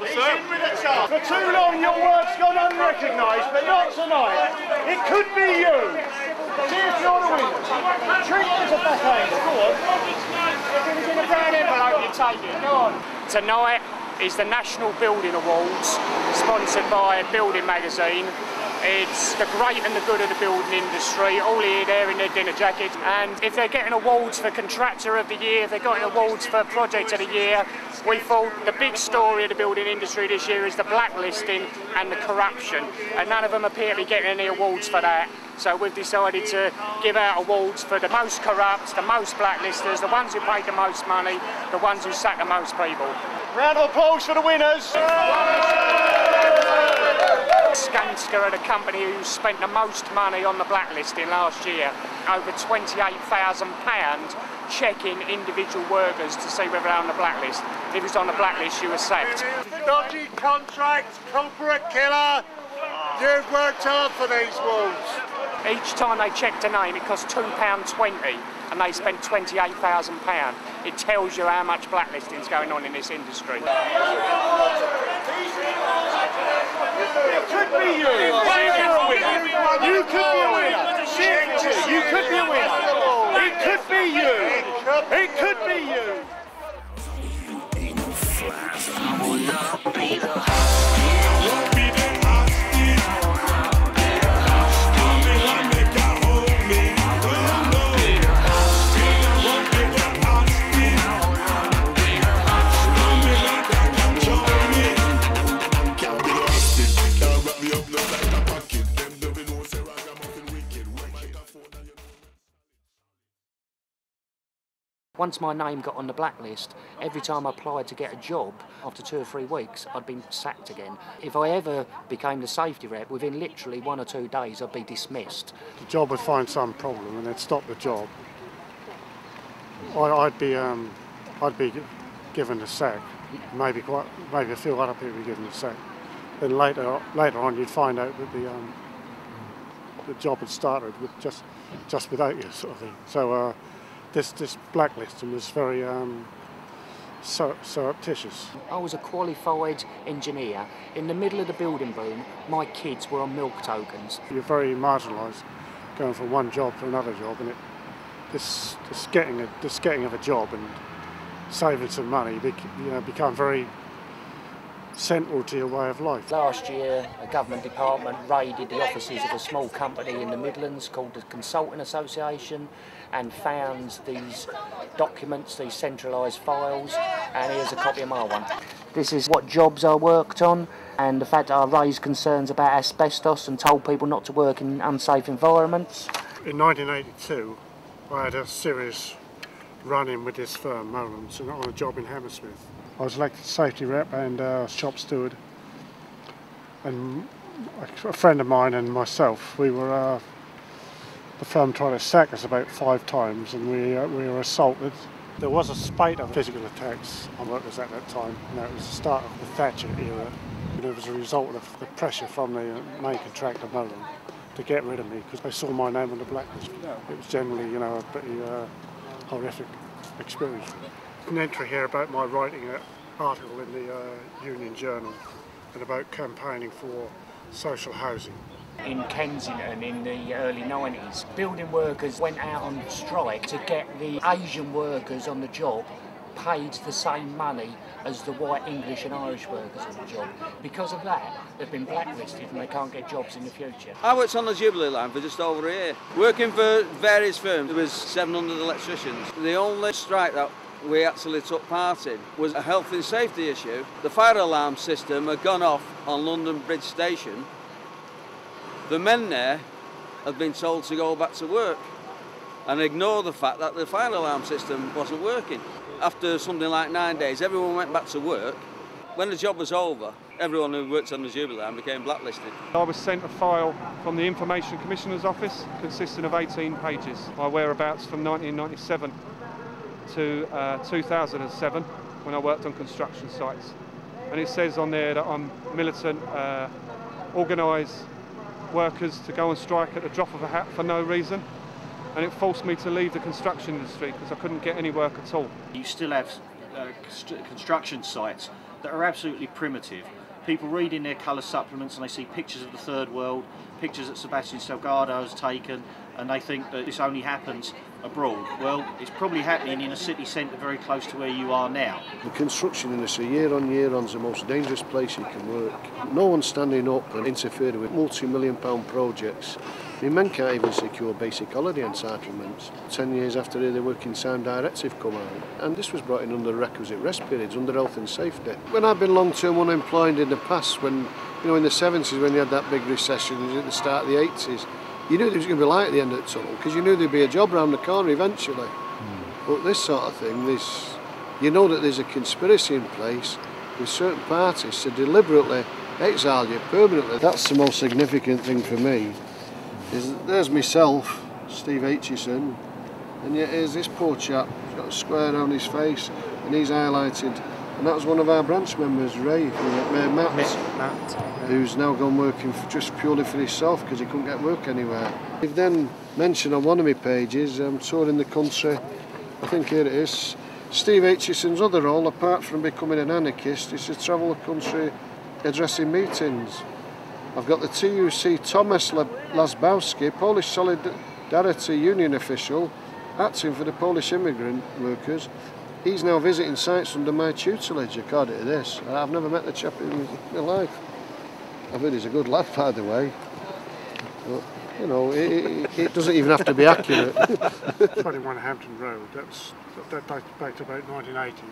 He's in with a chance. For too long your work's gone unrecognised, but not tonight. It could be you. See if you're the winner. Treat it as a backhand. Go on. If it was in a brown envelope, you take it. Go on. Tonight is the National Building Awards, sponsored by Building Magazine. It's the great and the good of the building industry, all here, there in their dinner jackets. And if they're getting awards for Contractor of the Year, if they're getting awards for Project of the Year, we thought the big story of the building industry this year is the blacklisting and the corruption. And none of them appear to be getting any awards for that. So we've decided to give out awards for the most corrupt, the most blacklisters, the ones who paid the most money, the ones who sacked the most people. Round of applause for the winners. Skanska are the company who spent the most money on the blacklisting last year, over £28,000 checking individual workers to see whether they're on the blacklist. If it was on the blacklist, you were sacked. Dodgy contracts, corporate killer. You've worked hard for these walls. Each time they checked a name, it cost £2.20 and they spent £28,000. It tells you how much blacklisting is going on in this industry. It could be you. You could be a winner. Seriously, you could be a winner. It could be you. It could be you. Once my name got on the blacklist, every time I applied to get a job, after 2 or 3 weeks, I'd been sacked again. If I ever became the safety rep, within literally 1 or 2 days, I'd be dismissed. The job would find some problem and they'd stop the job. I'd be given the sack. Maybe a few other people be given the sack. Then later on, you'd find out that the job had started with just without you, sort of thing. So. This blacklisting was very surreptitious. I was a qualified engineer. In the middle of the building boom, my kids were on milk tokens. You're very marginalised, going from one job to another job, and this getting of a job and saving some money, become very central to your way of life. Last year, a government department raided the offices of a small company in the Midlands called the Consulting Association and found these documents, these centralised files, and here's a copy of my one. This is what jobs I worked on and the fact that I raised concerns about asbestos and told people not to work in unsafe environments. In 1982, I had a serious run-in with this firm, Molan's, on a job in Hammersmith. I was elected safety rep and shop steward, and a friend of mine and myself, the firm tried to sack us about 5 times, and we were assaulted. There was a spate of physical attacks on workers at that time. It was the start of the Thatcher era, and it was a result of the pressure from the main contractor, Molan, to get rid of me because they saw my name on the blacklist. It was generally, a pretty horrific experience. An entry here about my writing an article in the Union Journal and about campaigning for social housing. In Kensington in the early 90s, building workers went out on strike to get the Asian workers on the job paid the same money as the white English and Irish workers on the job. Because of that, they've been blacklisted and they can't get jobs in the future. I worked on the Jubilee line for just over a year. Working for various firms, there was 700 electricians. The only strike that we actually took part in was a health and safety issue. The fire alarm system had gone off on London Bridge Station. The men there had been told to go back to work and ignore the fact that the fire alarm system wasn't working. After something like 9 days, everyone went back to work. When the job was over, everyone who worked on the Jubilee line became blacklisted. I was sent a file from the Information Commissioner's Office consisting of 18 pages. My whereabouts from 1997 to 2007 when I worked on construction sites. And it says on there that I'm militant, organised workers to go on strike at the drop of a hat for no reason, and it forced me to leave the construction industry because I couldn't get any work at all. You still have construction sites that are absolutely primitive. People read in their colour supplements and they see pictures of the third world, pictures that Sebastian Salgado has taken, and they think that this only happens abroad. Well, it's probably happening in a city centre very close to where you are now. The construction industry year on is the most dangerous place you can work. No one's standing up and interfering with multi-million-pound projects. I mean, men can't even secure basic holiday entitlements. 10 years after the Working Time Directive come out, and this was brought in under requisite rest periods, under health and safety. When I've been long-term unemployed in the past, when, you know, in the 70s when you had that big recession, at the start of the 80s, you knew there was going to be light at the end of the tunnel because you knew there'd be a job around the corner eventually. But this sort of thing, you know that there's a conspiracy in place with certain parties to deliberately exile you permanently. That's the most significant thing for me. There's myself, Steve Aitchison, and yet here's this poor chap, he's got a square around his face, and he's highlighted, and that was one of our branch members, Ray, Matt, who's now gone working just purely for himself because he couldn't get work anywhere. They've then mentioned on one of my pages, I'm touring the country, I think here it is, Steve Aitchison's other role, apart from becoming an anarchist, is to travel the country addressing meetings. I've got the TUC Thomas Lasbowski, Polish Solidarity Union official, acting for the Polish immigrant workers. He's now visiting sites under my tutelage, according to this. I've never met the chap in my life. I've heard he's a good lad, by the way. But, you know, it doesn't even have to be accurate. 21 Hampton Road, that dates back to about 1980.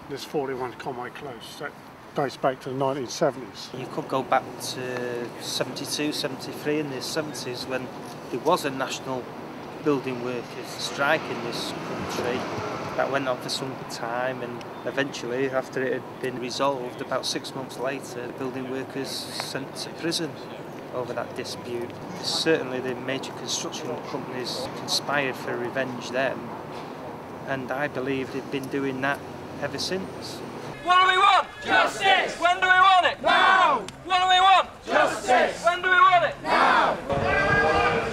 There's 41 Conway Close. That dates back to the 1970s. You could go back to 72, 73 in the 70s when there was a national building workers strike in this country that went on for some time, and eventually, after it had been resolved, about 6 months later, the building workers sent to prison over that dispute. Certainly the major construction companies conspired for revenge then, and I believe they've been doing that ever since. What do we want? Justice! When do we want it? Now! What do we want? Justice! When do we want it? Now!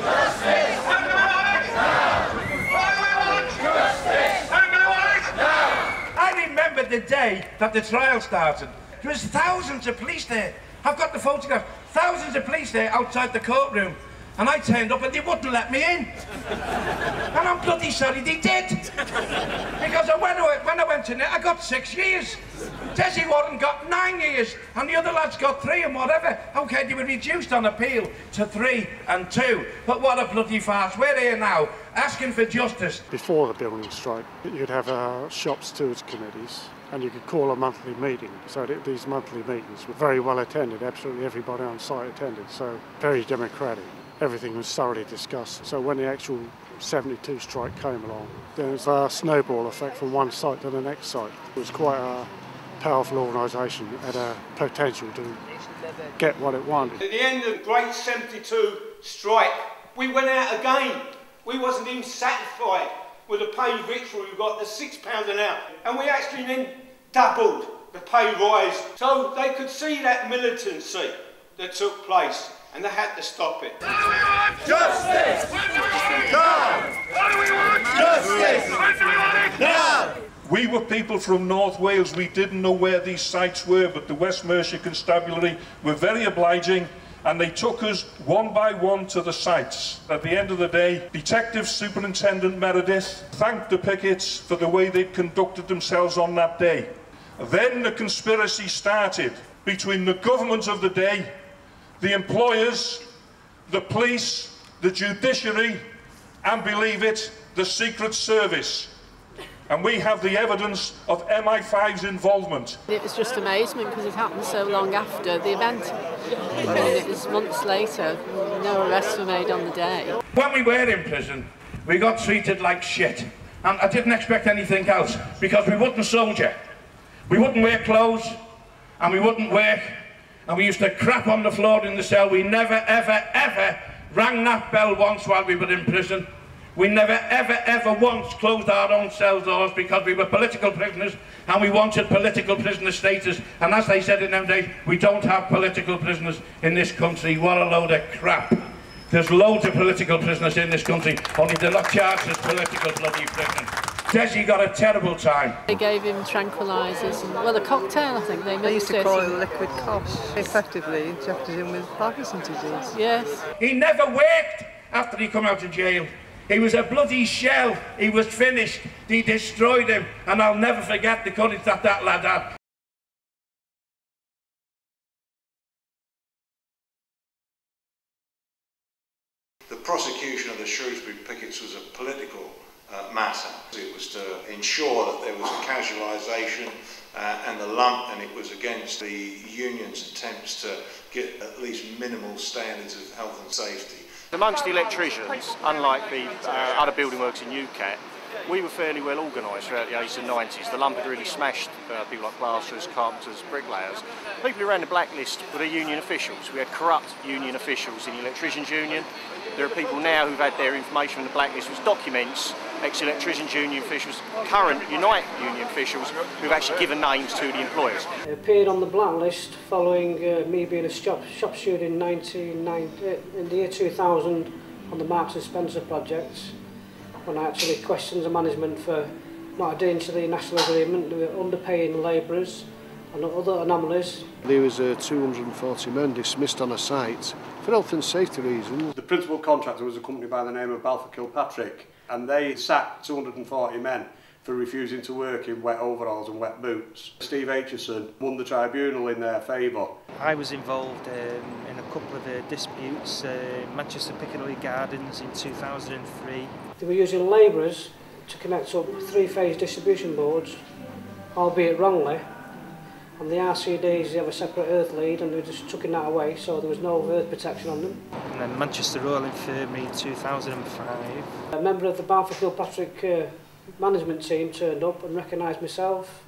Justice! When do we want it? Now! When do we want justice? When do we want it? Now! I remember the day that the trial started. There was thousands of police there. I've got the photograph. Thousands of police there outside the courtroom. And I turned up and they wouldn't let me in. And I'm bloody sorry they did. Because when I went in there, I got 6 years. Desi Warren got 9 years, and the other lads got 3 and whatever. Okay, they were reduced on appeal to 3 and 2. But what a bloody farce. We're here now, asking for justice. Before the building strike, you'd have shop stewards committees, and you could call a monthly meeting. So these monthly meetings were very well attended. Absolutely everybody on site attended. So very democratic. Everything was thoroughly discussed. So when the actual 72 strike came along, there was a snowball effect from one site to the next site. It was quite a powerful organisation, had a potential to get what it wanted. At the end of the great 72 strike, we went out again. We wasn't even satisfied with the pay victory we got, the £6 an hour. And we actually then doubled the pay rise. So they could see that militancy that took place, and they had to stop it. What do we want? Justice! When do we want it? Now! What do we want? Justice! When do we want it? Now! We were people from North Wales. We didn't know where these sites were, but the West Mercia Constabulary were very obliging, and they took us one by one to the sites. At the end of the day, Detective Superintendent Meredith thanked the pickets for the way they'd conducted themselves on that day. Then the conspiracy started between the government of the day, the employers, the police, the judiciary, and believe it, the Secret Service. And we have the evidence of MI5's involvement. It was just amazement because it happened so long after the event. I mean, it was months later, no arrests were made on the day. When we were in prison, we got treated like shit. And I didn't expect anything else, because we wouldn't soldier. We wouldn't wear clothes, and we wouldn't work, and we used to crap on the floor in the cell. We never, ever, ever rang that bell once while we were in prison. We never, ever, ever once closed our own cell doors because we were political prisoners and we wanted political prisoner status. And as they said in them days, we don't have political prisoners in this country. What a load of crap. There's loads of political prisoners in this country, only they're not charged as political bloody prisoners. Desi got a terrible time. They gave him tranquilizers and, well, a cocktail, I think they mixed. They used to call it liquid cough. Effectively injected him with Parkinson's disease. Yes. He never worked after he come out of jail. He was a bloody shell. He was finished. He destroyed him, and I'll never forget the courage that that lad had. The prosecution of the Shrewsbury pickets was a political matter. It was to ensure that there was a casualisation and a lump, and it was against the union's attempts to get at least minimal standards of health and safety. Amongst the electricians, unlike the other building works in UCAT, we were fairly well organised throughout the 80s and 90s. The lump had really smashed people like plasterers, carpenters, bricklayers. People who ran the blacklist were the union officials. We had corrupt union officials in the electricians union. There are people now who've had their information from the blacklist, which documents ex-electricians union officials, current Unite union officials who've actually given names to the employers. I appeared on the blacklist following me being a shop steward in the year 2000 on the Marks and Spencer projects, when I actually questioned the management for not adhering to the national agreement. They were underpaying labourers and other anomalies. There was 240 men dismissed on a site for health and safety reasons. The principal contractor was a company by the name of Balfour Kilpatrick, and they sacked 240 men for refusing to work in wet overalls and wet boots. Steve Aitchison won the tribunal in their favour. I was involved in a couple of disputes, Manchester Piccadilly Gardens in 2003. They were using labourers to connect up three-phase distribution boards, albeit wrongly, and the RCDs have a separate earth lead, and they were just tucking that away, so there was no earth protection on them. And then Manchester Royal Infirmary in 2005. A member of the Balfour Kilpatrick management team turned up and recognised myself,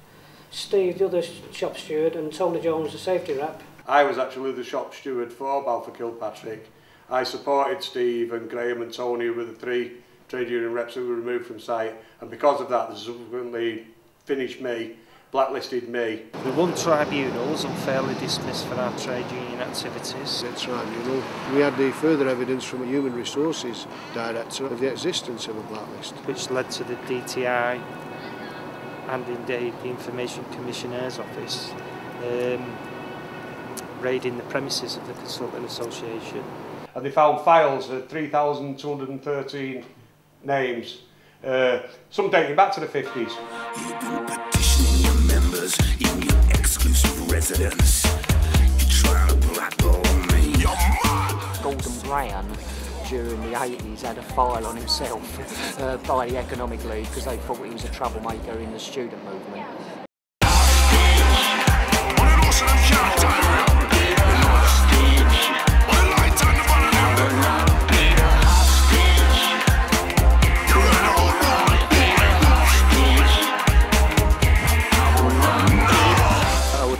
Steve, the other shop steward, and Tony Jones, the safety rep. I was actually the shop steward for Balfour Kilpatrick. I supported Steve and Graham and Tony, who were the three trade union reps who were removed from site, and because of that they subsequently finished me, blacklisted me. We won tribunals unfairly dismissed for our trade union activities. The tribunal. We had the further evidence from a human resources director of the existence of a blacklist, which led to the DTI and indeed the Information Commissioner's Office raiding the premises of the Consulting Association. And they found files of 3,213 names, some dating back to the 50s. You've been petitioning your members in your exclusive residence. You're trying to blackball me. You're mad! Gordon Brown during the 80s had a file on himself by the Economic League because they thought he was a troublemaker in the student movement.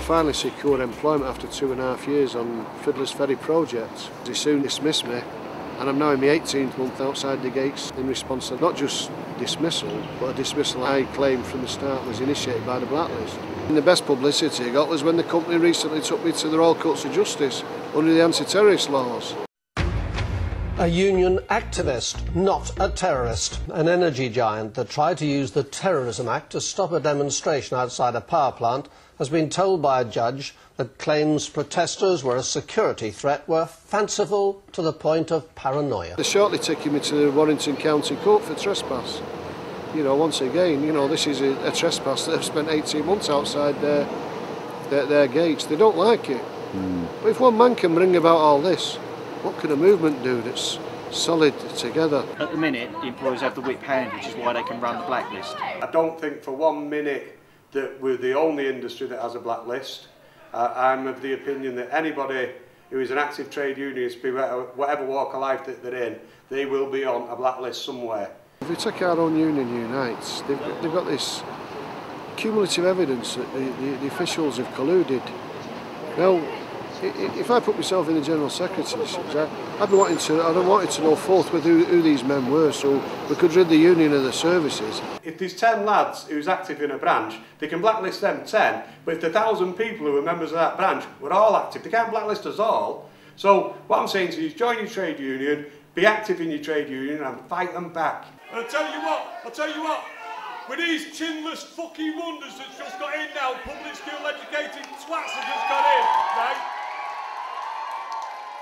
Finally secured employment after 2.5 years on Fiddler's Ferry project. He soon dismissed me, and I'm now in my 18th month outside the gates in response to not just dismissal, but a dismissal I claimed from the start was initiated by the blacklist. And the best publicity I got was when the company recently took me to the Royal Courts of Justice under the anti-terrorist laws. A union activist, not a terrorist. An energy giant that tried to use the Terrorism Act to stop a demonstration outside a power plant has been told by a judge that claims protesters were a security threat were fanciful to the point of paranoia. They're shortly taking me to the Warrington County Court for trespass. You know, once again, you know, this is a trespass that have spent 18 months outside their gates. They don't like it. But if one man can bring about all this, what can a movement do that's solid together? At the minute, the employers have the whip hand, which is why they can run the blacklist. I don't think for 1 minute that we're the only industry that has a blacklist. I'm of the opinion that anybody who is an active trade unionist, whatever walk of life that they're in, they will be on a blacklist somewhere. If we take our own union Unites, they've got this cumulative evidence that the officials have colluded. Now, if I put myself in the General Secretary's shoes, I'd be wanting to know forthwith who these men were, so we could rid the union of the services. If there's 10 lads who's active in a branch, they can blacklist them 10, but if the 1,000 people who are members of that branch were all active, they can't blacklist us all. So what I'm saying to you is join your trade union, be active in your trade union and fight them back. I'll tell you what, with these chinless fucking wonders that's just got in now, public school educated twats have just got in, right?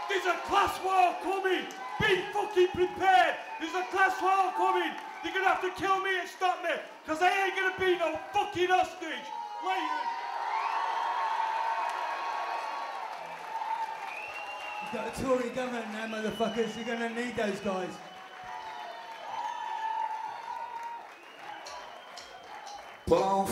There's a class war coming! Be fucking prepared! There's a class war coming! You're gonna have to kill me and stop me, because I ain't gonna be no fucking hostage! Later! You've got a Tory government now, motherfuckers. You're gonna need those guys. Well,